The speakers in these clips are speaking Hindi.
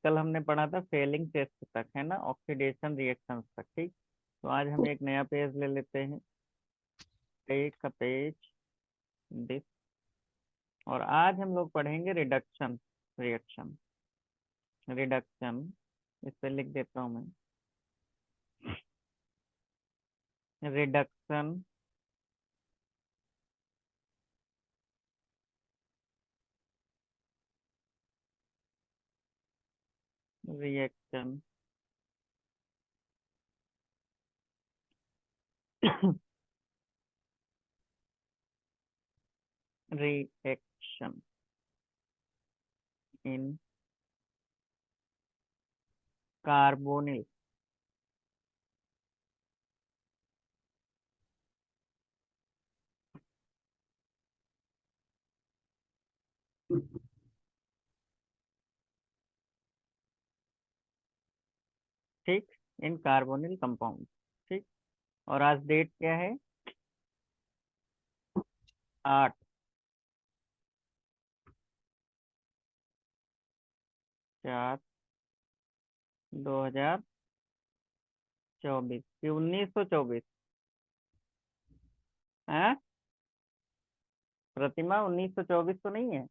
कल हमने पढ़ा था फेलिंग टेस्ट तक, है ना, ऑक्सीडेशन रिएक्शंस तक। ठीक, तो आज हम एक नया पेज ले लेते हैं, टेक अ पेज दिस, और आज हम लोग पढ़ेंगे रिडक्शन रिएक्शन। रिडक्शन, इस पे लिख देता हूँ मैं, reduction reaction. Reaction in carbonyl ठीक, इन कार्बोनिल कंपाउंड। ठीक, और आज डेट क्या है? 8/4/2024 कि 1924? है प्रतिमा, 1924 तो नहीं है?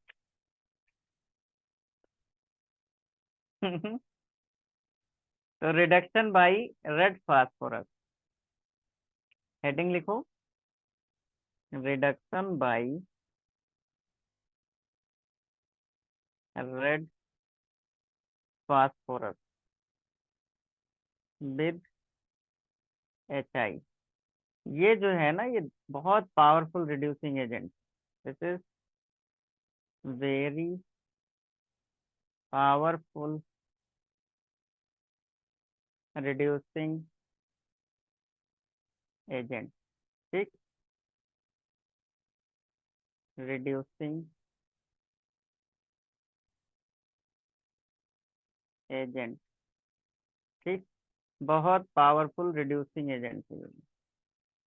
तो reduction by red phosphorus, heading लिखो, reduction by red phosphorus with HI। ये जो है ना, ये बहुत powerful reducing agent, this is very powerful reducing agent. ठीक, रिड्यूसिंग एजेंट। ठीक, बहुत पावरफुल रिड्यूसिंग एजेंट है ये।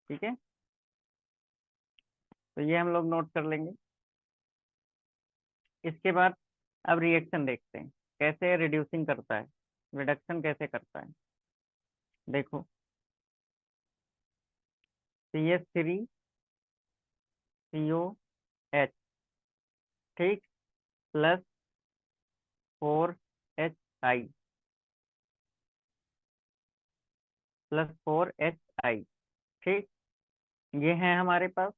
ठीक है, तो ये हम लोग नोट कर लेंगे। इसके बाद अब रिएक्शन देखते हैं, कैसे रिड्यूसिंग करता है, रिडक्शन कैसे करता है। देखो, CH3COH, ठीक, प्लस 4HI, +4HI। ठीक, ये है हमारे पास।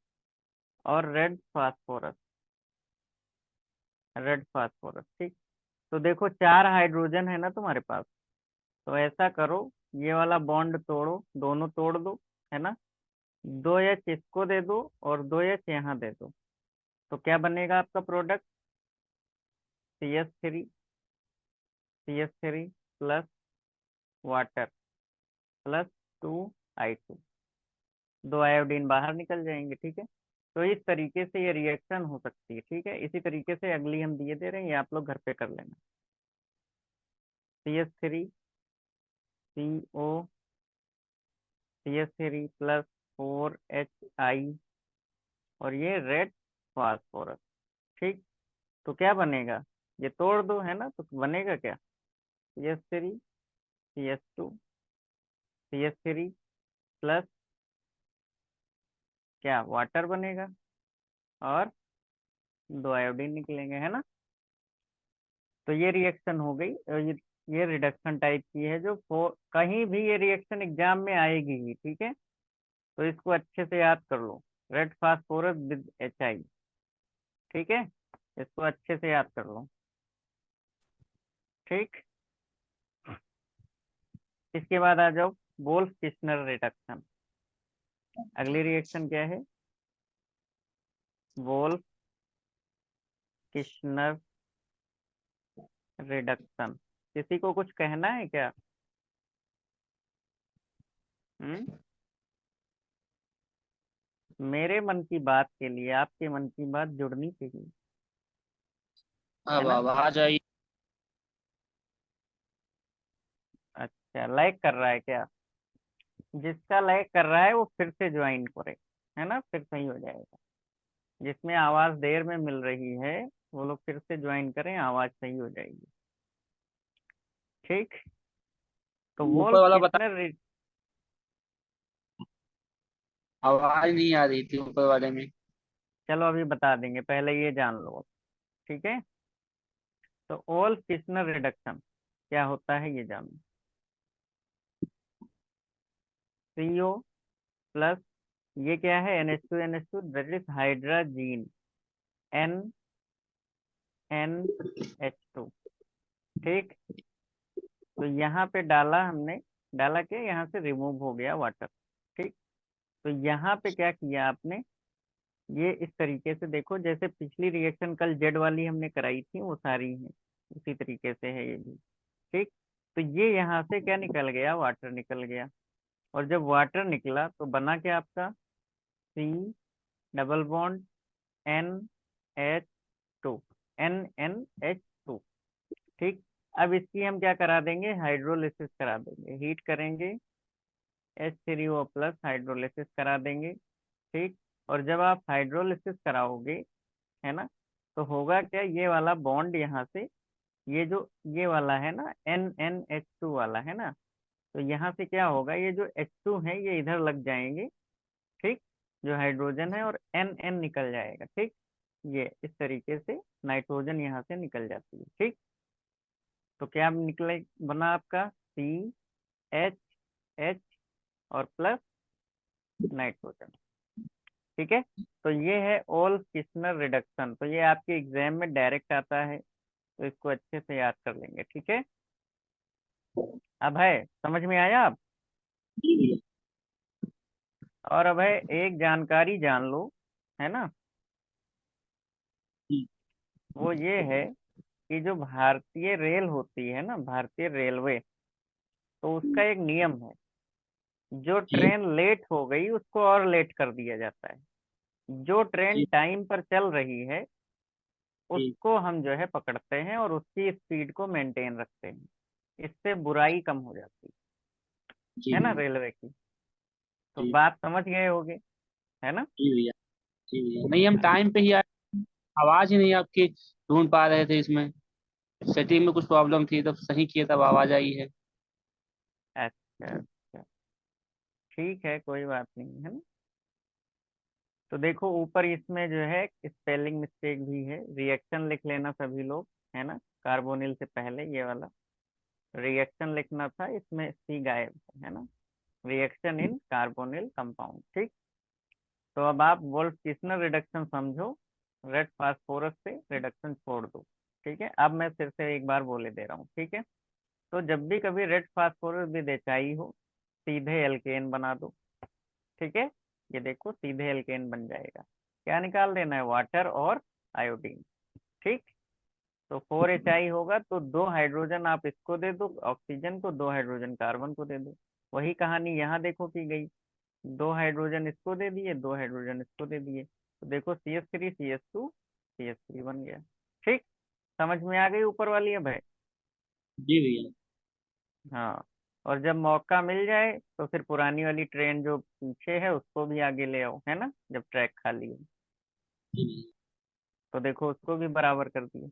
और रेड फास्फोरस। ठीक, तो देखो 4 हाइड्रोजन है ना तुम्हारे पास, तो ऐसा करो, ये वाला बॉन्ड तोड़ो, दोनों तोड़ दो, है ना, 2H इसको दे दो और 2H यहाँ दे दो, तो क्या बनेगा आपका product? CH3 plus water plus 2I2, 2 iodine बाहर निकल जाएंगे। ठीक है, तो इस तरीके से ये रिएक्शन हो सकती है। ठीक है, इसी तरीके से अगली हम दिए दे रहे हैं, ये आप लोग घर पे कर लेना। CH3CO, CH3 प्लस 4HI, और ये रेड फास्फोरस। ठीक, तो क्या बनेगा? ये तोड़ दो, है ना, तो बनेगा क्या? CH3 CH2 CH3 प्लस क्या, वाटर बनेगा, और 2 आयोडीन निकलेंगे, है ना। तो ये रिएक्शन हो गई, और ये रिडक्शन टाइप की है, जो कहीं भी ये रिएक्शन एग्जाम में आएगी ही। ठीक है, तो इसको अच्छे से याद कर लो, रेड फास्फोरस विद HI। ठीक है, इसको अच्छे से याद कर लो। ठीक, इसके बाद आ जाओ वोल्फ किस्नर रिडक्शन। अगली रिएक्शन क्या है? Wolff Kishner reduction. किसी को कुछ कहना है क्या? हम्म, मेरे मन की बात के लिए आपके मन की बात जुड़नी चाहिए, है अब ना। आ जाइए। अच्छा, लाइक कर रहा है क्या? जिसका लाइक कर रहा है वो फिर से ज्वाइन करे, है ना, फिर सही हो जाएगा। जिसमें आवाज देर में मिल रही है, वो लोग फिर से ज्वाइन करें, आवाज सही हो जाएगी। ठीक। तो ऊपर वोल्फ वाला बता। किसने आवाज नहीं आ रही थी ऊपर वाले में। चलो अभी बता देंगे, पहले ये जान लो। ठीक है। तो वोल्फ किसनर रिडक्शन क्या होता है ये जानो। CO प्लस, ये क्या है, NH2 that is hydrazine, NNH2। ठीक। तो यहाँ पे डाला हमने, डाला के यहाँ से रिमूव हो गया वाटर। ठीक। तो यहाँ पे क्या किया आपने, ये इस तरीके से देखो, जैसे पिछली रिएक्शन कल जेड वाली हमने कराई थी वो सारी है, उसी तरीके से है ये भी। ठीक। तो ये यहाँ से क्या निकल गया, वाटर निकल गया। और जब वाटर निकला तो बना क्या आपका, C double bond NH2, NNH2। ठीक। अब इसकी हम क्या करा देंगे, हाइड्रोलिसिस करा देंगे, हीट करेंगे, H3O प्लस हाइड्रोलिसिस करा देंगे। ठीक। और जब आप हाइड्रोलिसिस कराओगे, है ना, तो होगा क्या, ये वाला बॉन्ड यहाँ से, ये जो ये वाला है ना, NNH2 वाला है ना, तो यहाँ से क्या होगा, ये जो H2 है ये इधर लग जाएंगे। ठीक। जो हाइड्रोजन है, और NN निकल जाएगा। ठीक। ये इस तरीके से नाइट्रोजन यहाँ से निकल जाती है। ठीक। तो क्या निकले, बना आपका CH और प्लस नाइट्रोजन। ठीक है। तो ये है ऑल किस्नर रिडक्शन, तो ये आपके एग्जाम में डायरेक्ट आता है, तो इसको अच्छे से याद कर लेंगे। ठीक है। अब है, समझ में आया अब। जी भैया। और अब है एक जानकारी जान लो, है ना, जी वो ये है कि जो भारतीय रेल होती है ना, भारतीय रेलवे, तो उसका एक नियम है, जो जी ट्रेन लेट हो गई उसको और लेट कर दिया जाता है। जो ट्रेन जी टाइम पर चल रही है जी उसको हम जो है पकड़ते हैं और उसकी स्पीड को मेंटेन रखते हैं, इससे बुराई कम हो जाती जी है ना भैया। रेलवे की। तो जी बात समझ गए होगे, है ना। जी भैया। जी भैया, नहीं हम टाइम पे ही आए। आवाज ही नहीं आपकी ढूंढ पा रहे थे इसमें। सेटिंग में कुछ प्रॉब्लम थी, तब सही किए तब आवाज आई है। अच्छा अच्छा, ठीक है, कोई बात नहीं, है ना। तो देखो ऊपर इसमें जो है स्पेलिंग मिस्टेक भी है, रिएक्शन लिख लेना सभी लोग, है ना, कार्बोनिल से पहले ये वाला रिएक्शन लिखना था, इसमें सी गायब है ना, रिएक्शन इन कार्बोनिल कंपाउंड। ठीक। तो अब आप वोल्फ किसनर रिडक्शन समझो, रेड फास्फोरस से रिडक्शन छोड़ दो। ठीक है। अब मैं फिर से एक बार बोले दे रहा हूँ। ठीक है। तो जब भी कभी रेड फास्फोरस भी चाहिए हो, सीधे एल्केन बना दो। ठीक है। ये देखो सीधे एल्केन बन जाएगा, क्या निकाल देना है, वाटर और आयोडीन। ठीक। तो 4Hi होगा तो 2 हाइड्रोजन आप इसको दे दो ऑक्सीजन को, 2 हाइड्रोजन कार्बन को दे दो। वही कहानी यहाँ देखो की गई, 2 हाइड्रोजन इसको दे दिए, 2 हाइड्रोजन इसको दे दिए, तो देखो CH3 CH2 CH3 बन गया। ठीक। समझ में आ गई ऊपर वाली अब है। जी भैया। हाँ। और जब मौका मिल जाए तो फिर पुरानी वाली ट्रेन जो पीछे है उसको भी आगे ले आओ, है ना, जब ट्रैक खाली है, जी भैया। तो देखो उसको भी बराबर कर दिए।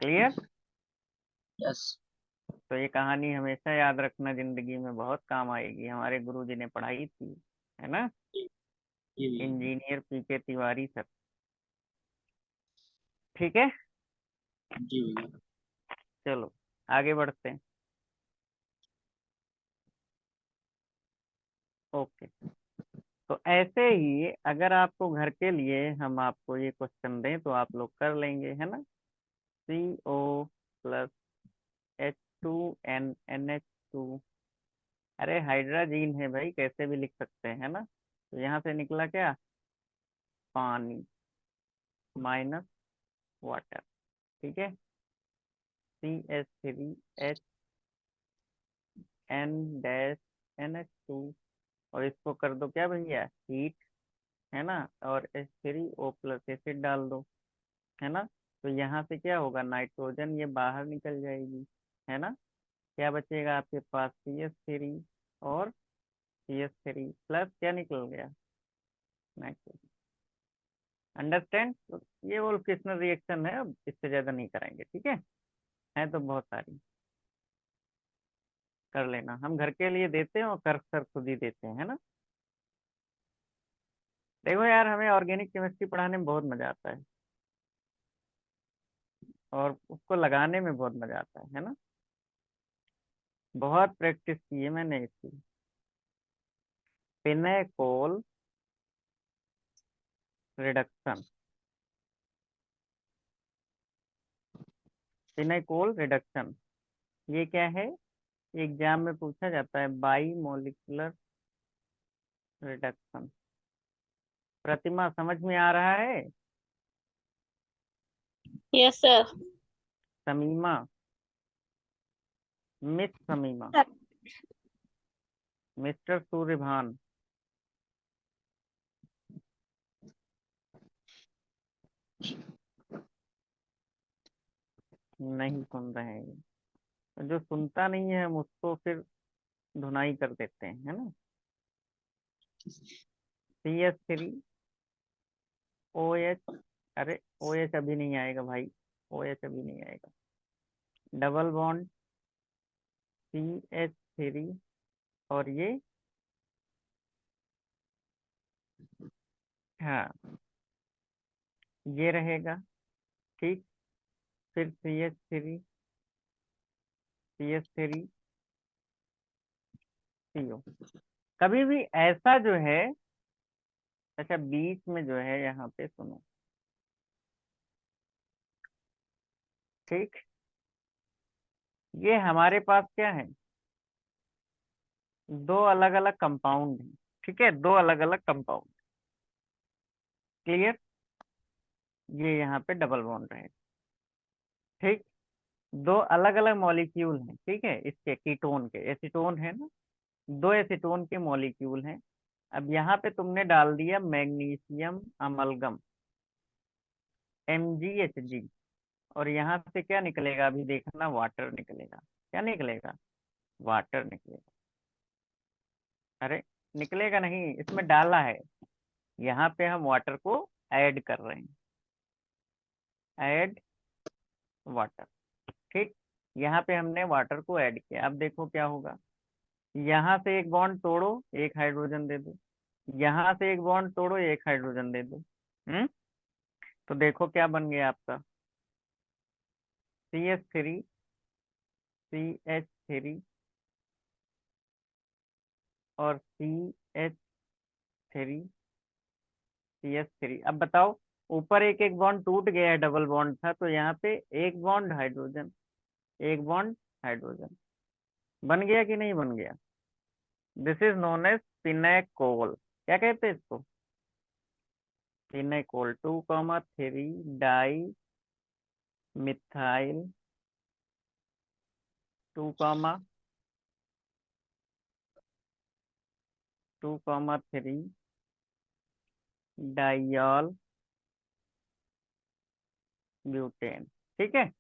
क्लियर। यस। तो ये कहानी हमेशा याद रखना, जिंदगी में बहुत काम आएगी, हमारे गुरुजी ने पढ़ाई थी, है ना, जी जी भैया। Engineer PK Tiwari sir. ठीक है। जी भैया। चलो आगे बढ़ते हैं। ओके। तो ऐसे ही अगर आपको घर के लिए हम आपको ये क्वेश्चन दें तो आप लोग कर लेंगे, है ना। CO+H2N NH2, अरे हाइड्राजीन है भाई, कैसे भी लिख सकते हैं, है ना। तो यहाँ से निकला क्या, पानी माइनस वाटर। ठीक है। CH3HN-NH2, और इसको कर दो क्या भैया, हीट, है ना, और H3O+ एसिड डाल दो, है ना। तो यहाँ से क्या होगा, नाइट्रोजन ये बाहर निकल जाएगी, है ना। क्या बचेगा आपके पास, CH3 और CH3 प्लस क्या निकल गया, नाइट्रोजन। अंडरस्टैंड। तो ये वोल्फ किस्नर रिएक्शन है, अब इससे ज्यादा नहीं कराएंगे। ठीक है तो बहुत सारी कर लेना, हम घर के लिए देते हैं और कर सर खुद ही देते हैं, है ना। देखो यार, हमें ऑर्गेनिक केमिस्ट्री पढ़ाने में बहुत मजा आता है और उसको लगाने में बहुत मजा आता है ना। बहुत प्रैक्टिस की है मैंने इसकी। पिनेकोल रिडक्शन, पिनेकोल रिडक्शन, ये क्या है, एग्जाम में पूछा जाता है, बाई मोलिकुलर रिडक्शन। प्रतिमा समझ में आ रहा है। Yes sir. Samima, mister Samima, mister Suryabhan, नहीं सुन रहे हैं ये। जो सुनता नहीं है हम उसको फिर धुनाई कर देते हैं, है ना। CH3 OH, अरे OH अभी नहीं आएगा भाई, OH अभी नहीं आएगा। डबल बॉन्ड CH3, और ये, हाँ, ये रहेगा, ठीक। फिर CH3 CO। कभी भी ऐसा जो है, अच्छा बीच में जो है यहाँ पे सुनो, ठीक। ये हमारे पास क्या है, दो अलग अलग कंपाउंड है, ठीक है, दो अलग अलग कंपाउंड, क्लियर। ये यहाँ पे डबल बॉन्ड रहेगा, ठीक। दो अलग अलग मॉलिक्यूल हैं, ठीक है, इसके कीटोन के, एसीटोन है ना, दो एसीटोन के मॉलिक्यूल हैं। अब यहाँ पे तुमने डाल दिया मैग्नीशियम अमलगम, MgHg, और यहाँ से क्या निकलेगा, अभी देखना, वाटर निकलेगा। क्या निकलेगा, वाटर निकलेगा। अरे निकलेगा नहीं, इसमें डाला है, यहाँ पे हम वाटर को ऐड कर रहे हैं, ऐड वाटर, ठीक। यहाँ पे हमने वाटर को ऐड किया, अब देखो क्या होगा, यहाँ से एक बॉन्ड तोड़ो, एक हाइड्रोजन दे दो, यहाँ से एक बॉन्ड तोड़ो, एक हाइड्रोजन दे दो। तो देखो क्या बन गया आपका, CH3 और CH3 अब बताओ, ऊपर एक एक बॉन्ड टूट गया है, डबल बॉन्ड था, तो यहाँ पे एक बॉन्ड हाइड्रोजन, एक बॉन्ड हाइड्रोजन, बन गया कि नहीं बन गया। This is known as pinacol. क्या कहते हैं इसको, pinacol. 2,3 dimethyl, 2, 2,3 diol butane, ठीक है।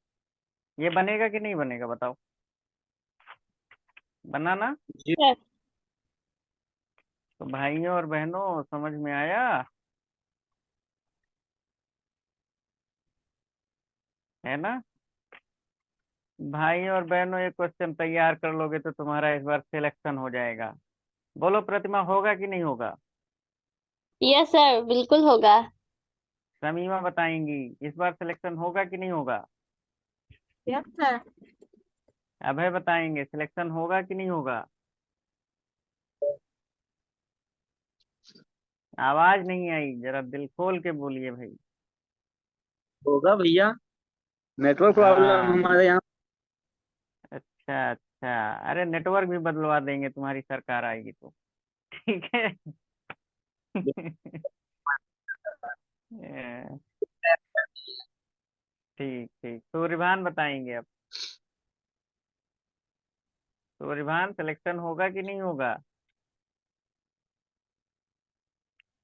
ये बनेगा कि नहीं बनेगा बताओ, बनाना। जी सर। तो भाइयों और बहनों समझ में आया, है ना। भाई और बहनों, ये क्वेश्चन तैयार कर लोगे तो तुम्हारा इस बार सिलेक्शन हो जाएगा। बोलो प्रतिमा, होगा कि नहीं होगा। यस सर, बिल्कुल होगा। समीमा बताएंगी, इस बार सिलेक्शन होगा कि नहीं होगा। Yes sir. अभय बताएंगे, सिलेक्शन होगा कि नहीं होगा। आवाज नहीं आई, जरा दिल खोल के बोलिए भाई। होगा भैया, नेटवर्क प्रॉब्लम हाँ, हमारे यहाँ। अच्छा अच्छा, अरे नेटवर्क भी बदलवा देंगे तुम्हारी सरकार आएगी तो, ठीक है। ए, ठीक ठीक, सूर्यभान बताएंगे अब। सूर्यभान, सिलेक्शन होगा कि नहीं होगा।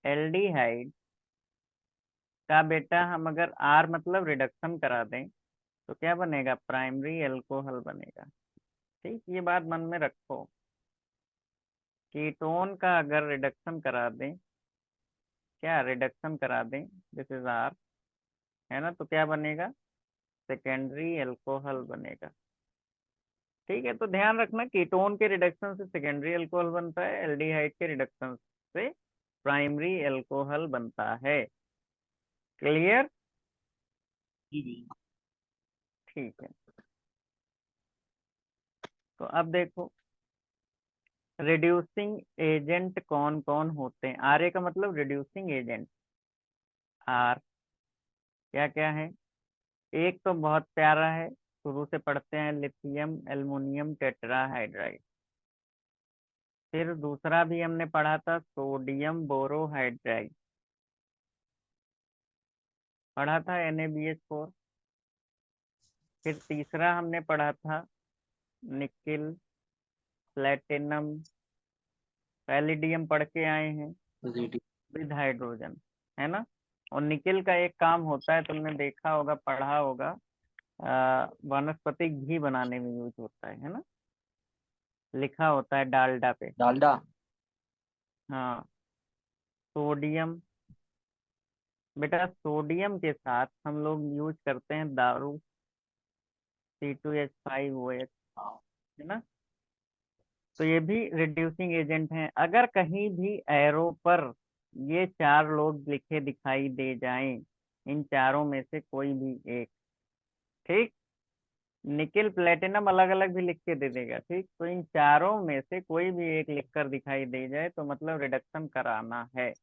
एल्डिहाइड का बेटा हम अगर R मतलब रिडक्शन करा दें तो क्या बनेगा, प्राइमरी अल्कोहल बनेगा, ठीक। ये बात मन में रखो, कीटोन का अगर रिडक्शन करा दें, क्या रिडक्शन करा दें, दिस इज R, है ना, तो क्या बनेगा, सेकेंडरी अल्कोहल बनेगा, ठीक है, तो ध्यान रखना कीटोन के रिडक्शन से सेकेंडरी अल्कोहल बनता है, एल्डिहाइड के रिडक्शन से प्राइमरी अल्कोहल बनता है। क्लियर? जी भैया। ठीक है, तो अब देखो रिड्यूसिंग एजेंट कौन कौन होते हैं। आर ए का मतलब रिड्यूसिंग एजेंट। आर क्या क्या है? एक तो बहुत प्यारा है, शुरू से पढ़ते हैं, लिथियम एल्युमिनियम टेट्राहाइड्राइड। फिर दूसरा भी हमने पढ़ा था, सोडियम बोरोहाइड्राइड, पढ़ा था, Na BH4। फिर तीसरा हमने पढ़ा था निकिल प्लेटिनम पैलिडियम, पढ़ के आए हैं, रेडी। विद हाइड्रोजन, है ना। और निकिल का एक काम होता है, तुमने देखा होगा, पढ़ा होगा, वनस्पतिक घी बनाने में यूज होता है ना, लिखा होता है डालडा पे। डालडा। हाँ। सोडियम, बेटा सोडियम के साथ हम लोग यूज करते हैं दारू, C2H5OH, है ना। तो ये भी रिड्यूसिंग एजेंट हैं। अगर कहीं भी एरो पर ये चार लोग लिखे दिखाई दे जाएं, इन चारों में से कोई भी एक, ठीक, निकिल प्लेटिनम अलग अलग भी लिख के दे देगा, ठीक, तो इन चारों में से कोई भी एक लिखकर दिखाई दे जाए तो मतलब रिडक्शन कराना है।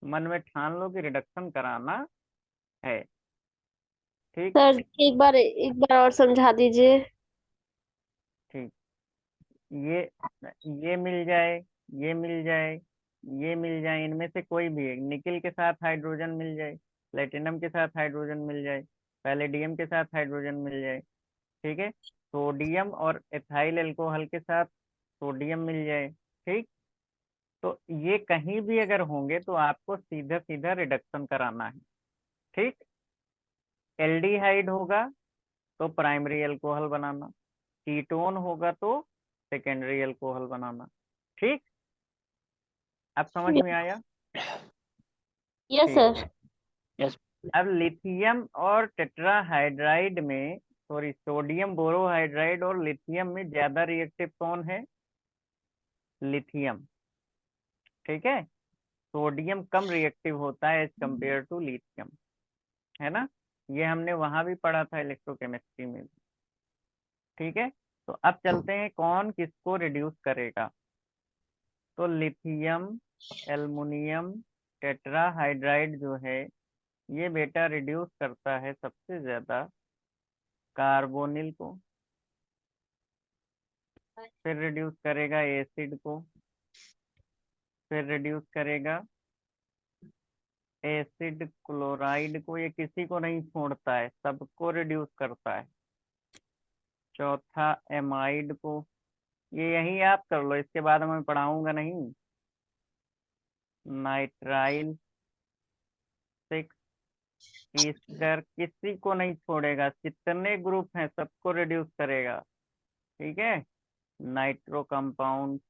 मन में ठान लो कि रिडक्शन कराना है। ठीक। सर एक बार और समझा दीजिए। ठीक, ये ये मिल जाए, ये मिल जाए, ये मिल जाए, इनमें से कोई भी एक, निकिल के साथ हाइड्रोजन मिल जाए, प्लेटिनम के साथ हाइड्रोजन मिल जाए, पैलेडियम के साथ हाइड्रोजन मिल जाए, ठीक है, सोडियम और एथाइल अल्कोहल के साथ सोडियम मिल जाए, ठीक। तो ये कहीं भी अगर होंगे तो आपको सीधा सीधा रिडक्शन कराना है, ठीक। एल्डिहाइड होगा तो प्राइमरी अल्कोहल बनाना, कीटोन होगा तो सेकेंडरी अल्कोहल बनाना, ठीक। अब समझ में आया? यस ठीक सर। है। यस। अब लिथियम और टेट्राहाइड्राइड में, सॉरी, सोडियम बोरोहाइड्राइड और लिथियम में ज्यादा रिएक्टिव कौन है? लिथियम, ठीक है। सोडियम कम रिएक्टिव होता है एज कंपेयर टू लिथियम, है ना। ये हमने वहां भी पढ़ा था इलेक्ट्रोकेमिस्ट्री में भी, ठीक है। तो अब चलते हैं कौन किसको रिड्यूस करेगा। तो लिथियम एल्युमिनियम टेट्राहाइड्राइड जो है, ये बेटा रिड्यूस करता है सबसे ज्यादा कार्बोनिल को, फिर रिड्यूस करेगा एसिड को, फिर रिड्यूस करेगा एसिड क्लोराइड को, ये किसी को नहीं छोड़ता है, सबको रिड्यूस करता है। चौथा एमाइड को, ये यही आप कर लो, इसके बाद मैं पढ़ाऊंगा नहीं। नाइट्राइल 6, ईस्टर, किसी को नहीं छोड़ेगा, जितने ग्रुप हैं सबको रिड्यूस करेगा, ठीक है। नाइट्रो कंपाउंड,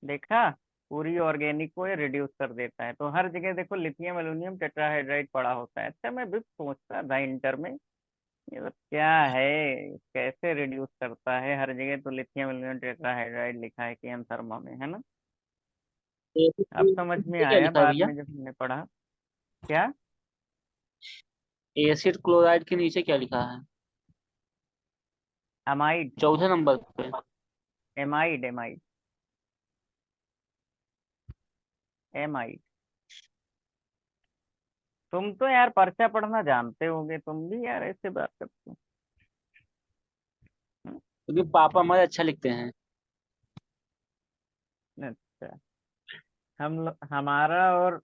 देखा, पूरी ऑर्गेनिक को ये रिड्यूस कर देता है। तो हर जगह देखो लिथियम एल्युमिनियम टेट्राहाइड्राइड पड़ा होता है। अच्छा, मैं भी सोचता था इंटर में, ये सब क्या है, कैसे रिड्यूस करता है, हर जगह तो लिथियम एल्युमिनियम टेट्राहाइड्राइड लिखा है केन थर्मा में, है ना। अब समझ में क्या आया लिखा है बाद भैया? में जब हमने पढ़ा। क्या? एसिड क्लोराइड के नीचे क्या लिखा है? अमाइड, चौथे नंबर पे। Amide, amide, amide. तुम तो यार पर्चा पढ़ना जानते होगे, तुम भी यार ऐसे बात करते हो। हम्म, क्योंकि पापा हमारे अच्छा लिखते हैं। अच्छा, हम लोग, हमारा और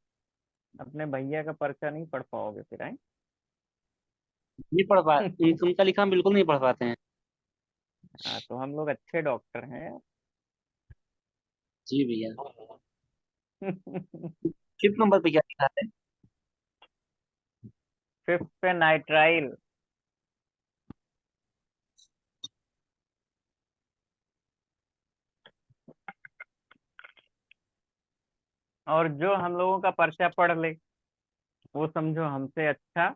अपने भैया का पर्चा नहीं पढ़ पाओगे फिर, हैं? नहीं पढ़ पा उनका लिखा हम बिल्कुल नहीं पढ़ पाते हैं। हाँ, तो हम लोग अच्छे डॉक्टर हैं। जी भैया। फिफ्थ नंबर पे क्या लिखा है? फिफ्थ पे नाइट्राइल, और जो हम लोगों का पर्चा पढ़ ले वो समझो हमसे अच्छा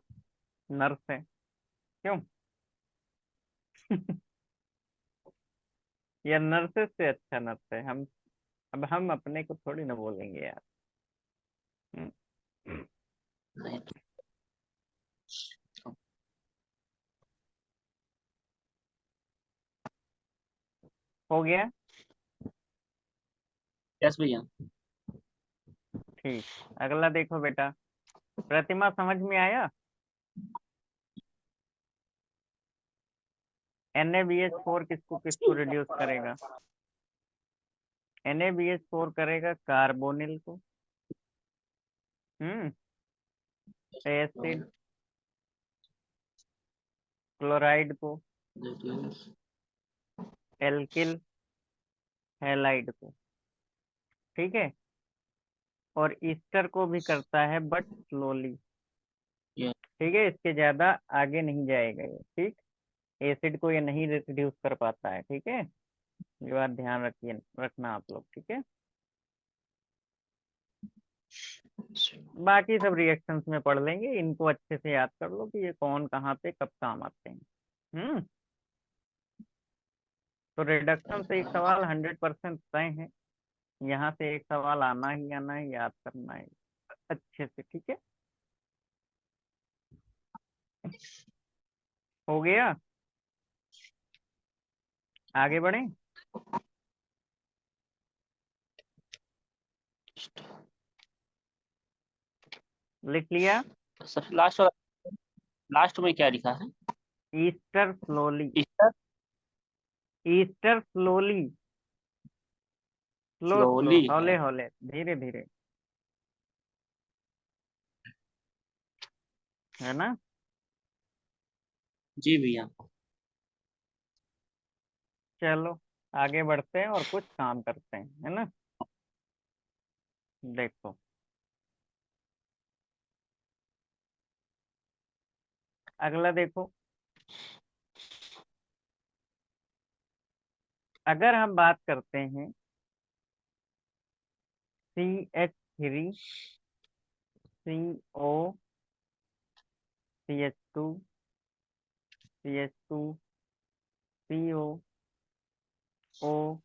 नर्स है, क्यों? या नर्सेस से अच्छा नर्स है हम। अब हम अपने को थोड़ी ना बोलेंगे यार। हम्म, नहीं तो हो गया। यस भैया। ठीक, अगला देखो बेटा। प्रतिमा समझ में आया। NaBH4 किसको किसको रिड्यूस करेगा। NaBH4 करेगा कार्बोनिल को, एसिड क्लोराइड को, एल्किल हैलाइड को। ठीक है। और ईस्टर को भी करता है बट स्लोली। ये ठीक है, इसके ज्यादा आगे नहीं जाएगा ये। ठीक, एसिड को ये नहीं रिड्यूस कर पाता है। ठीक है, ये बात ध्यान रखिए, रखना आप लोग। ठीक है, बाकी सब रिएक्शंस में पढ़ लेंगे, इनको अच्छे से याद कर लो कि ये कौन कहाँ पे कब काम आते हैं। हम्म तो रिडक्शन से एक सवाल 100% तय है। यहाँ से एक सवाल आना ही आना है, याद करना है अच्छे से। ठीक है, हो गया। आगे बढ़े। लिख लिया। सर लास्ट वाला, लास्ट में क्या लिखा है? Easter slowly. Easter Easter slowly, slow slow, slowly है। हौले हौले, धीरे धीरे, है ना। जी भैया। चलो आगे बढ़ते हैं और कुछ काम करते हैं, है ना। देखो, अगला देखो। अगर हम बात करते हैं CH3 CO CH2 CH2 CO O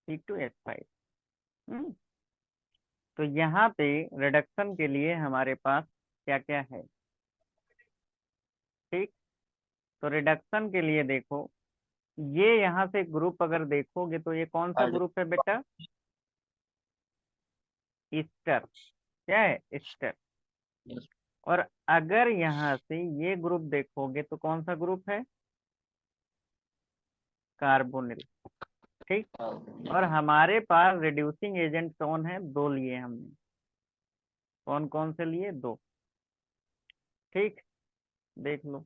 C2H5। तो यहाँ पे रिडक्शन के लिए हमारे पास क्या क्या है। ठीक, तो रिडक्शन के लिए देखो, ये यहाँ से ग्रुप अगर देखोगे तो ये कौन सा ग्रुप है बेटा। ईस्टर। क्या है, ईस्टर। और अगर यहाँ से ये ग्रुप देखोगे तो कौन सा ग्रुप है, कार्बोनिल। ठीक, और हमारे पास रिड्यूसिंग एजेंट कौन है, दो लिए हमने। कौन कौन से लिए, दो। ठीक, देख लो।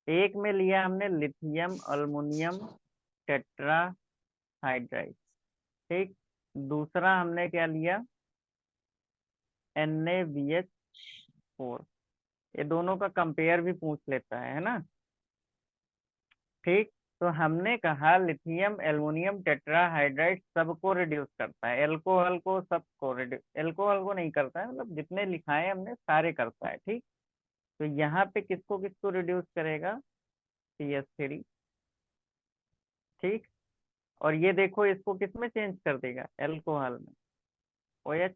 एक में लिया हमने लिथियम अल्मुनियम टेट्राहाइड्राइड। ठीक, दूसरा हमने क्या लिया, NaBH4। ये दोनों का कंपेयर भी पूछ लेता है ना। ठीक, तो हमने कहा लिथियम एल्युमिनियम टेट्राहाइड्राइड सबको रिड्यूस करता है, एल्कोहल को सबको रिड्यूस, एल्कोहल को नहीं करता है, मतलब जितने लिखाए हमने सारे करता है। ठीक, तो यहाँ पे किसको किसको रिड्यूस करेगा, CH3। ठीक, और ये देखो इसको किस में चेंज कर देगा, एल्कोहल में, OH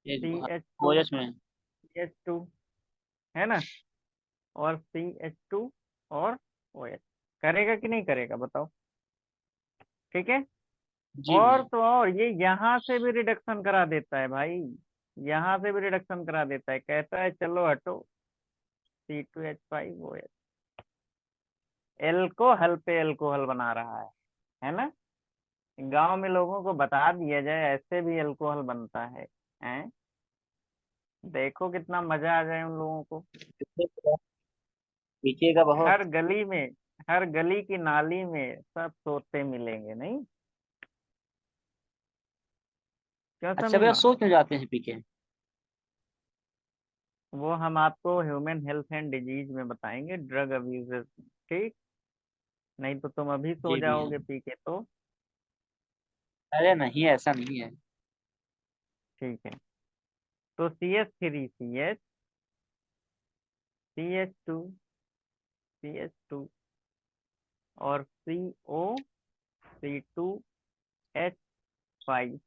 CH2 ओएच में। CH2, है ना, और CH2 और OH। करेगा कि नहीं करेगा बताओ। ठीक है, जी और भैया। तो और ये यहाँ से भी रिडक्शन करा देता है भाई, यहाँ से भी रिडक्शन करा देता है, कहता है चलो हटो, C2H5 OH। एल्कोहल पे एल्कोहल बना रहा है ना। गांव में लोगों को बता दिया जाए ऐसे भी अल्कोहल बनता है, हैं। देखो कितना मजा आ जाए उन लोगों को। पीछे का बहुत। हर गली में, हर गली की नाली में सब सोते मिलेंगे, नहीं। क्यों अच्छा भैया, समीमा। सो क्यों जाते हैं पीछे? वो हम आपको ह्यूमन हेल्थ एंड डिजीज में बताएंगे, ड्रग अब्यूजेस। ठीक, नहीं तो तुम अभी सो जी भैया। जाओगे पी के तो। अरे नहीं, ऐसा नहीं है। ठीक है, तो CH3 CH CH2 CH2 और COC2H5।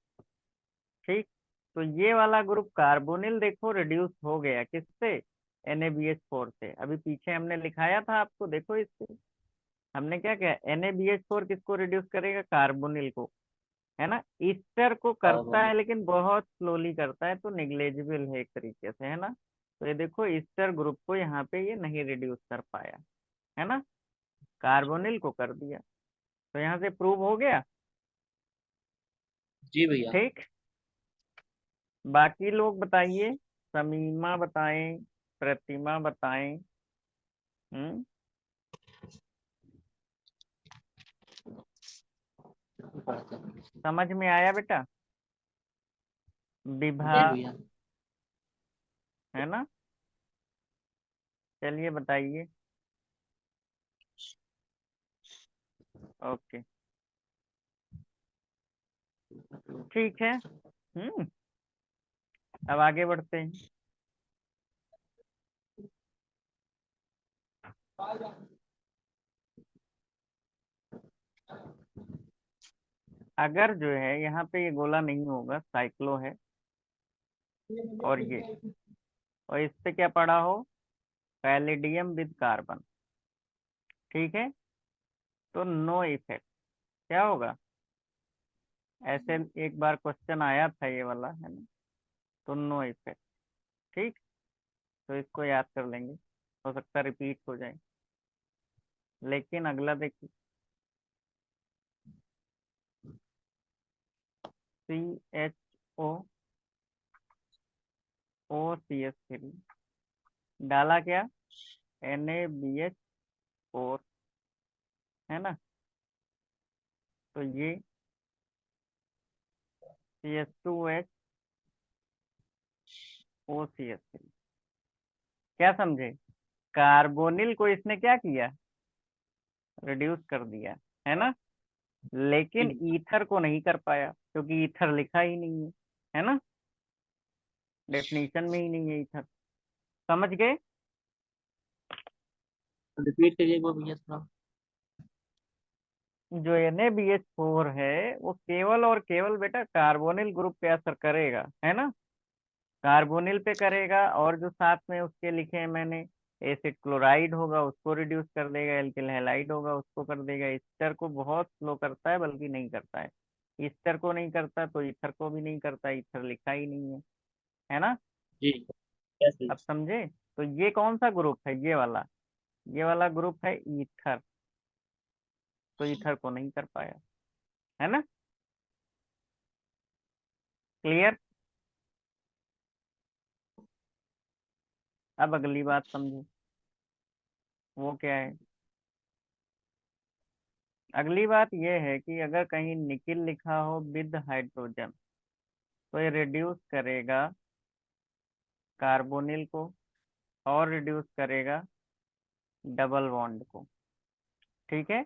ठीक, तो ये वाला ग्रुप कार्बोनिल देखो रिड्यूस हो गया किससे, NaBH4 से। अभी पीछे हमने लिखाया था आपको, देखो इससे हमने क्या किया, NaBH4 किसको रिड्यूस करेगा, कार्बोनिल को, है ना। ईस्टर को करता है लेकिन बहुत स्लोली करता है, तो निग्लेजिबल है एक तरीके से, है ना। तो ये देखो ईस्टर ग्रुप को यहाँ पे ये नहीं रिड्यूस कर पाया, है ना, कार्बोनिल को कर दिया। तो यहाँ से प्रूव हो गया। जी भैया। ठीक, बाकी लोग बताइए, समीमा बताएं, प्रतिमा बताएं। हम्म, समझ में आया बेटा, विभा, जी भैया। है ना। चलिए बताइए। ओके, ठीक है। अब आगे बढ़ते हैं। अगर जो है यहाँ पे ये गोला नहीं होगा, साइक्लो है, और इस पे क्या पड़ा हो, पैलेडियम विद कार्बन, ठीक है, तो नो इफेक्ट, क्या होगा, ऐसे एक बार क्वेश्चन आया था ये वाला, है ना, तो नो इफेक्ट। ठीक, तो इसको याद कर लेंगे, हो सकता है रिपीट हो जाए। लेकिन अगला देखिए, CHO OCH3 डाला क्या, NaBH4, है ना, तो ये CH2OCH3, क्या समझे, कार्बोनिल को इसने क्या किया, रिड्यूस कर दिया, है ना, लेकिन ईथर को नहीं कर पाया क्योंकि ईथर लिखा ही नहीं है ना, डेफिनेशन में ही नहीं है ईथर। समझ गए। रिपीट करिए वो भैया थोड़ा। जो NaBH4 है वो केवल और केवल बेटा कार्बोनिल ग्रुप पे असर करेगा, है ना, कार्बोनिल पे करेगा, और जो साथ में उसके लिखे हैं मैंने, एसिड क्लोराइड होगा उसको रिड्यूस कर देगा, एल्किल हैलाइड होगा उसको कर देगा। ईस्टर को बहुत स्लो करता है, बल्कि नहीं करता है। ईस्टर को नहीं करता तो ईथर को भी नहीं करता, ईथर लिखा ही नहीं है ना। जी कैसे। अब समझे, तो ये कौन सा ग्रुप है, ये वाला ग्रुप है ईथर, तो ईथर को नहीं कर पाया, है ना, क्लियर। अब अगली बात समझो, वो क्या है, अगली बात यह है कि अगर कहीं निकिल लिखा हो विद हाइड्रोजन, तो ये रिड्यूस करेगा कार्बोनिल को, और रिड्यूस करेगा डबल बॉन्ड को, ठीक है,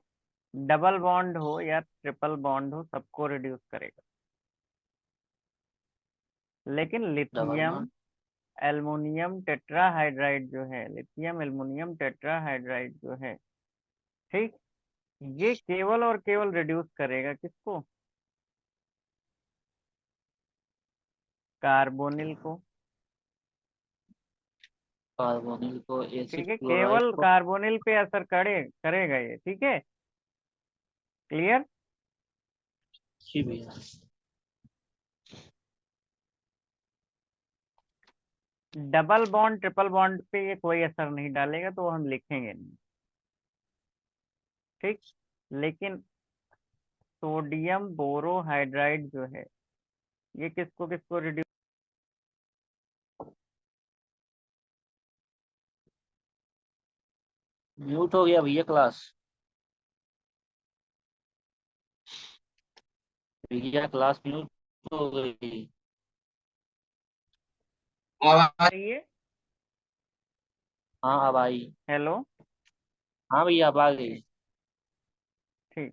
डबल बॉन्ड हो या ट्रिपल बॉन्ड हो, सबको रिड्यूस करेगा। लेकिन डबल लिथियम वन। एल्युमिनियम टेट्राहाइड्राइड जो है, लिथियम एल्युमिनियम टेट्राहाइड्राइड जो है, ठीक, ये केवल और केवल रिड्यूस करेगा किसको, कार्बोनिल को, कार्बोनिल को, ठीक एसिड है, क्लोराइड केवल को। कार्बोनिल पे असर करेगा ये, ठीक है, क्लियर। जी भैया। डबल बॉन्ड ट्रिपल बॉन्ड पे ये कोई असर नहीं डालेगा, तो हम लिखेंगे नहीं, ठीक। लेकिन सोडियम बोरोहाइड्राइड जो है, ये किसको किसको रिड्यूस, म्यूट हो गया भैया क्लास। भैया क्लास म्यूट हो गई। आ रही है, हाँ अब आई। हेलो, हाँ भैया अब आ गई। ठीक।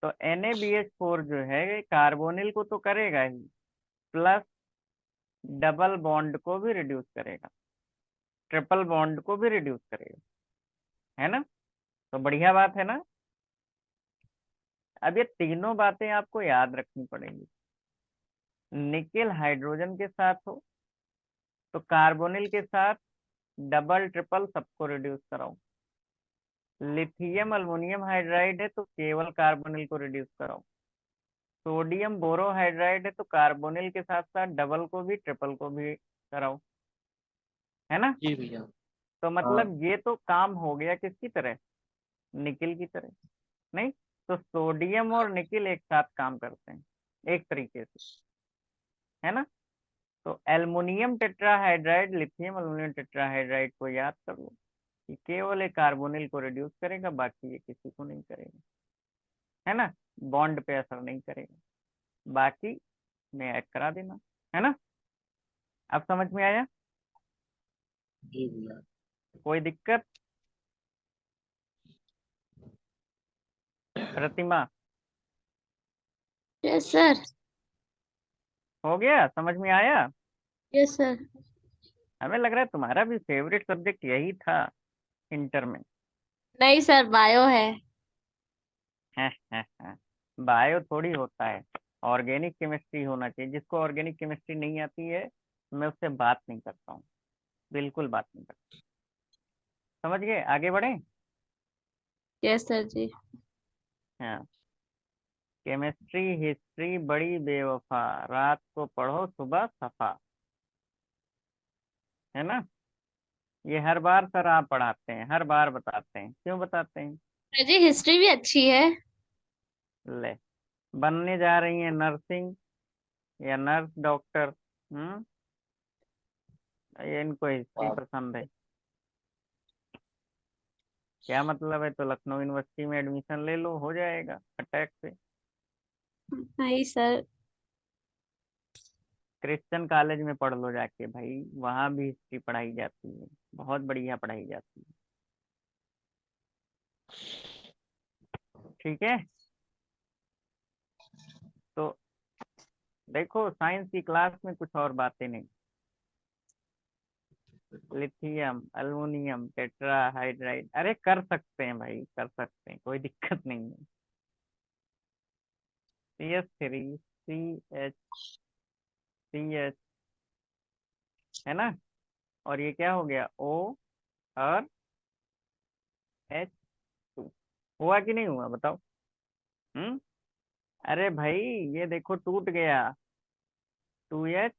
तो NaBH4 जो है ये कार्बोनिल को तो करेगा ही, प्लस डबल बॉन्ड को भी रिड्यूस करेगा, ट्रिपल बॉन्ड को भी रिड्यूस करेगा, है ना। तो बढ़िया बात है ना। अब ये तीनों बातें आपको याद रखनी पड़ेंगी। निकेल हाइड्रोजन के साथ हो तो कार्बोनिल के साथ डबल ट्रिपल सबको रिड्यूस कराओ। लिथियम अल्मोनियम हाइड्राइड है तो केवल कार्बोनिल को रिड्यूस कराओ। सोडियम बोरोहाइड्राइड है तो कार्बोनिल के साथ साथ डबल को भी ट्रिपल को भी कराओ, है ना। जी भैया। तो हाँ मतलब ये तो काम हो गया किसकी तरह, निकिल की तरह। नहीं, तो सोडियम और निकिल एक साथ काम करते हैं एक तरीके से, है ना। तो एल्युमिनियम टेट्राहाइड्राइड लिथियम अल्मोनियम टेट्राहाइड्राइड को याद कर लो कि केवल एक कार्बोनिल को रिड्यूस करेगा, बाकी ये किसी को नहीं करेगा, है ना। बॉन्ड पे असर नहीं करेगा, बाकी में ऐड करा देना, है ना। अब समझ में आया, जी भैया। कोई दिक्कत। प्रतिमा, यस सर। हो गया, समझ में आया। Yes sir. हमें लग रहा है तुम्हारा भी फेवरेट सब्जेक्ट यही था इंटर में। नहीं सर, बायो है। बायो थोड़ी होता है, ऑर्गेनिक केमिस्ट्री होना चाहिए। जिसको ऑर्गेनिक केमिस्ट्री नहीं आती है मैं उससे बात नहीं करता हूँ, बिल्कुल बात नहीं करता। समझ गए, आगे बढ़े। यस सर जी। हाँ, केमिस्ट्री हिस्ट्री बड़ी बेवफा, रात को पढ़ो सुबह सफा, है ना। ये हर बार सर आप पढ़ाते हैं, हर बार बताते हैं, क्यों बताते हैं। सर जी, हिस्ट्री भी अच्छी है। ले, बनने जा रही हैं नर्सिंग या नर्स डॉक्टर। ये इनको हिस्ट्री हाँ पसंद है, क्या मतलब है। तो लखनऊ यूनिवर्सिटी में एडमिशन ले लो, हो जाएगा अटैक से। नहीं सर। क्रिश्चियन कॉलेज में पढ़ लो जाके भाई, वहां भी हिस्ट्री पढ़ाई जाती है, बहुत बढ़िया पढ़ाई जाती है। ठीक है, तो देखो साइंस की क्लास में कुछ और बातें नहीं। लिथियम अल्युमिनियम टेट्राहाइड्राइड, अरे कर सकते हैं भाई, कर सकते हैं, कोई दिक्कत नहीं है। CH3 CH, है ना। और ये क्या हो गया, O और H2। हुआ कि नहीं हुआ बताओ। हम्म। अरे भाई ये देखो टूट गया, 2H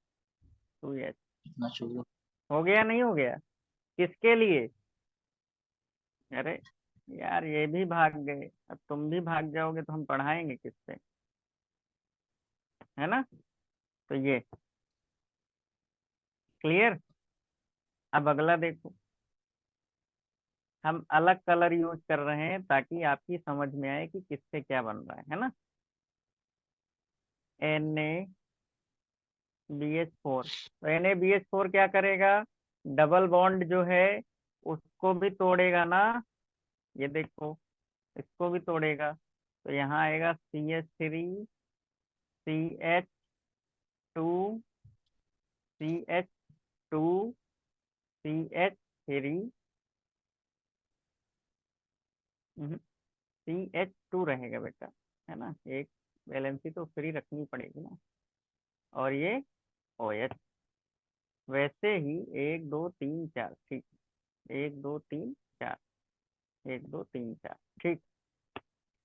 2H, इतना शुक्र। हो गया नहीं हो गया, किसके लिए। अरे यार ये भी भाग गए, अब तुम भी भाग जाओगे तो हम पढ़ाएंगे किससे, है ना। तो ये क्लियर। अब अगला देखो, हम अलग कलर यूज कर रहे हैं ताकि आपकी समझ में आए कि किससे क्या बन रहा है ना। NaBH4, तो NaBH4 क्या करेगा, डबल बॉन्ड जो है उसको भी तोड़ेगा ना, ये देखो इसको भी तोड़ेगा। तो यहाँ आएगा CH3 CH2 CH2 CH3, CH2 रहेगा बेटा, है ना। एक वैलेंसी तो फ्री रखनी पड़ेगी ना। और ये OH, वैसे ही 1 2 3 4, ठीक, 1 2 3 4, 1 2 3 4, ठीक,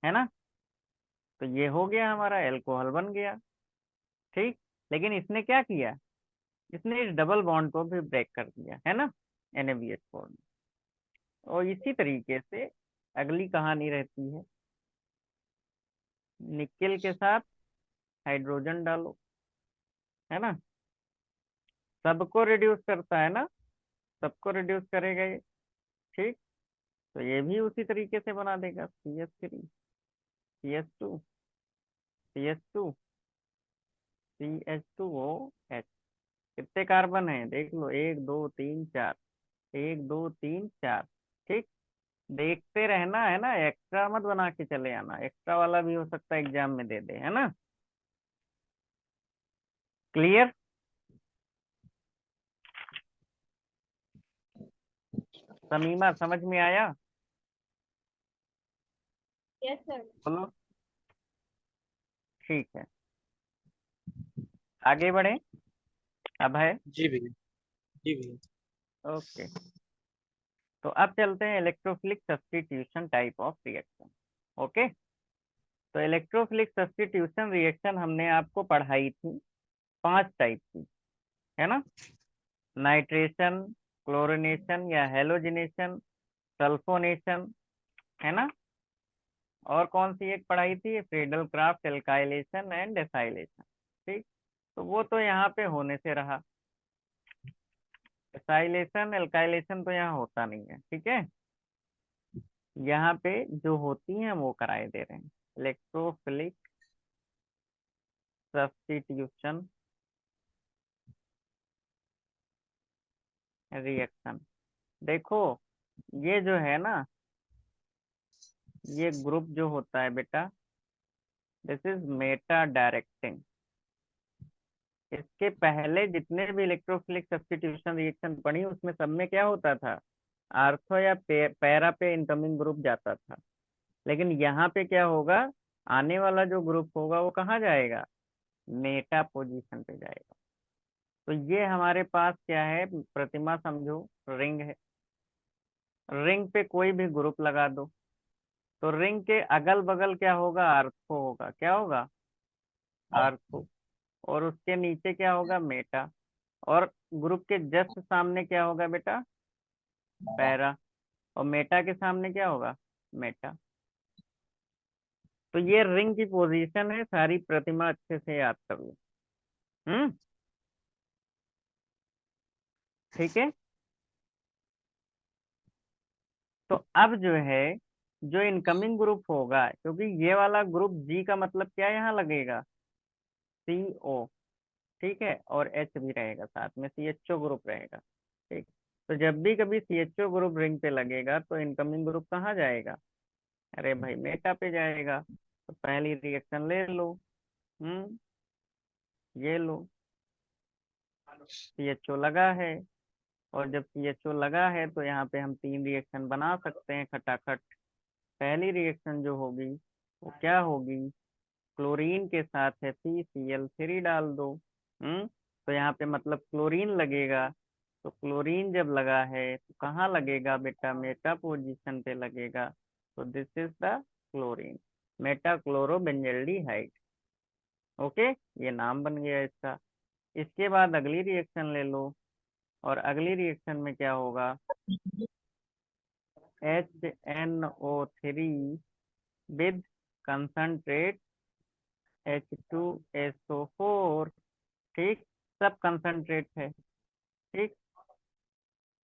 है ना। तो ये हो गया हमारा एल्कोहल बन गया, ठीक। लेकिन इसने क्या किया, इसने इस डबल बॉन्ड को भी ब्रेक कर दिया, है ना, NaBH4 ने। और इसी तरीके से अगली कहानी रहती है, निकेल के साथ हाइड्रोजन डालो, है ना, सबको रिड्यूस करता है ना, सबको रिड्यूस करेगा ये, ठीक। तो ये भी उसी तरीके से बना देगा, CH3 CH2 CH2O H। कितने कार्बन है देख लो, 1 2 3 4, 1 2 3 4, ठीक। देखते रहना है ना, एक्स्ट्रा मत बना के चले आना, एक्स्ट्रा वाला भी हो सकता है एग्जाम में दे दे, है ना। क्लियर। समीमा समझ में आया? Yes sir. बोलो। ठीक है, आगे बढ़े। अब है जी भैया। जी भैया। ओके। तो अब चलते हैं electrophilic substitution type of reaction. Okay, तो इलेक्ट्रोफिलिक सब्स्टिट्यूशन रिएक्शन हमने आपको पढ़ाई थी 5 टाइप की, है ना? नाइट्रेशन, क्लोरिनेशन या हेलोजिनेशन, सल्फोनेशन, है ना? और कौन सी एक पढ़ाई थी? Friedel craft alkylation and acylation. ठीक, तो वो तो यहाँ पे होने से रहा। एसाइलेशन एल्काइलेशन तो यहाँ होता नहीं है, ठीक है। यहाँ पे जो होती हैं वो कराए दे रहे हैं। Electrophilic substitution reaction. देखो, ये जो है ना, ये ग्रुप जो होता है बेटा, दिस इज मेटा डायरेक्टिंग। इसके पहले जितने भी इलेक्ट्रोफिलिक सब्स्टिट्यूशन रिएक्शन पढ़ी उसमें सब में क्या होता था? आर्थो या पैरा पे इनकमिंग ग्रुप जाता था। लेकिन यहाँ पे क्या होगा? आने वाला जो ग्रुप होगा वो कहाँ जाएगा? मेटा पोजीशन पे जाएगा। तो ये हमारे पास क्या है? प्रतिमा समझो, रिंग है। रिंग पे कोई भी ग्रुप लगा दो, तो रिंग के अगल बगल क्या होगा? आर्थो होगा। क्या होगा? आर्थो। और उसके नीचे क्या होगा? मेटा। और ग्रुप के जस्ट सामने क्या होगा बेटा? पैरा। और मेटा के सामने क्या होगा? मेटा। तो ये रिंग की पोजीशन है, सारी प्रतिमा अच्छे से याद कर लो। हम्म, ठीक है। तो अब जो है, जो इनकमिंग ग्रुप होगा, क्योंकि ये वाला ग्रुप जी का मतलब क्या यहाँ लगेगा? CO, ठीक है। और H भी रहेगा साथ में, CHO ग्रुप रहेगा। ठीक, तो जब भी कभी CHO ग्रुप रिंग पे लगेगा तो इनकमिंग ग्रुप कहाँ जाएगा? अरे भाई मेटा पे जाएगा। तो पहली रिएक्शन ले लो। हम्म, ये लो, CHO लगा है। और जब CHO लगा है तो यहाँ पे हम 3 रिएक्शन बना सकते हैं खटाखट। पहली रिएक्शन जो होगी वो क्या होगी? क्लोरीन के साथ है PCl3 डाल दो। तो यहाँ पे मतलब क्लोरीन लगेगा। तो क्लोरीन जब लगा है तो कहाँ लगेगा बेटा? मेटा पोजीशन पे लगेगा। तो this is the chlorine, meta chlorobenzaldehyde. Okay, ये नाम बन गया इसका। इसके बाद अगली रिएक्शन ले लो, और अगली रिएक्शन में क्या होगा? HNO3 with concentrate H2SO4। ठीक, सब कंसंट्रेट है। ठीक,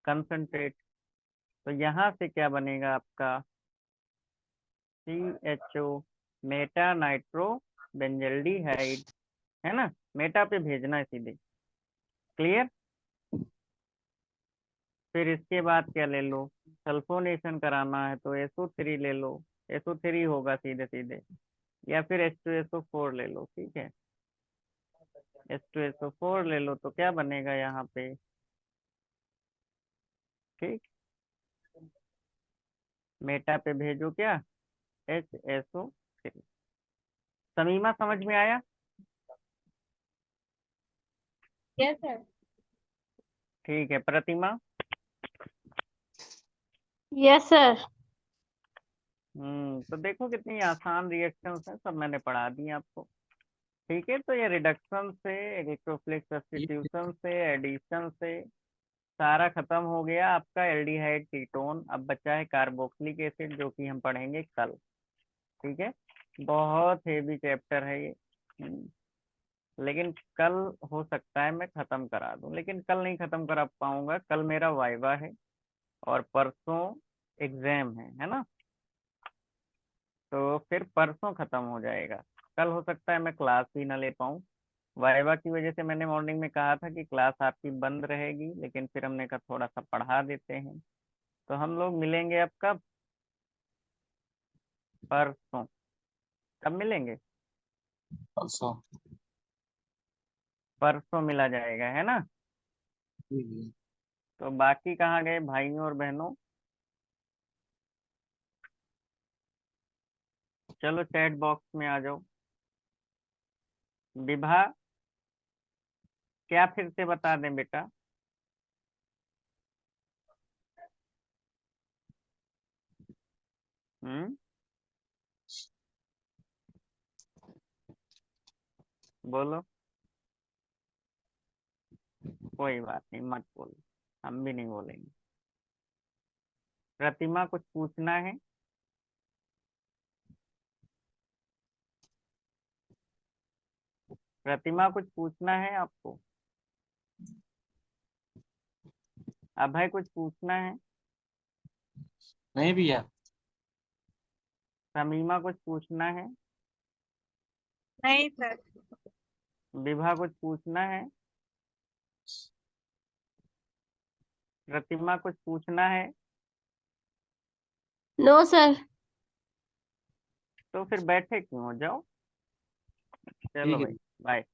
कंसंट्रेट। तो यहाँ से क्या बनेगा आपका? CHO, मेटा नाइट्रो बेंजल्डिहाइड, है ना? मेटा पे भेजना है सीधे। क्लियर? फिर इसके बाद क्या ले लो? सल्फोनेशन कराना है तो SO3 ले लो। SO3 होगा सीधे सीधे, या फिर H2SO4 ले लो। ठीक है, H2SO4 ले लो तो क्या बनेगा यहाँ पे? ठीक, मेटा पे भेजो क्या? HSO3। समीमा समझ में आया? Yes sir. ठीक है, प्रतिमा। Yes sir. तो देखो कितनी आसान रिएक्शंस हैं, सब मैंने पढ़ा दी आपको। ठीक है, तो ये रिडक्शन से, इलेक्ट्रोफिलिक सब्स्टिट्यूशन से, एडिशन से सारा खत्म हो गया आपका एल्डिहाइड कीटोन। अब बचा है कार्बोक्सिलिक एसिड, जो कि हम पढ़ेंगे कल। ठीक है, बहुत हेवी चैप्टर है ये। लेकिन कल हो सकता है मैं खत्म करा दूं, लेकिन कल नहीं खत्म करा पाऊंगा। कल मेरा वाइवा है और परसों एग्जाम है ना? तो फिर परसों खत्म हो जाएगा। कल हो सकता है मैं क्लास भी ना ले पाऊँ। वाइवा की वजह से मैंने मॉर्निंग में कहा था कि क्लास आपकी बंद रहेगी, लेकिन फिर हमने कहा थोड़ा सा पढ़ा देते हैं। तो हम लोग मिलेंगे अब कब? परसों। कब मिलेंगे? अच्छा। परसों मिला जाएगा, है ना? जी। तो बाकी कहाँ गए भाइयों और बहनों? चलो चैट बॉक्स में आ जाओ। विभा, क्या फिर से बता दें बेटा? हम्म, बोलो। कोई बात नहीं, मत बोलो, हम भी नहीं बोलेंगे। प्रतिमा, कुछ पूछना है? प्रतिमा, कुछ पूछना है आपको? अभय, कुछ पूछना है? नहीं भैया। समीमा, कुछ पूछना है? नहीं सर। विभा, कुछ पूछना है? प्रतिमा, कुछ पूछना है? No sir. तो फिर बैठे क्यों हो? जाओ, चलो ठीक है। भाई, बाय।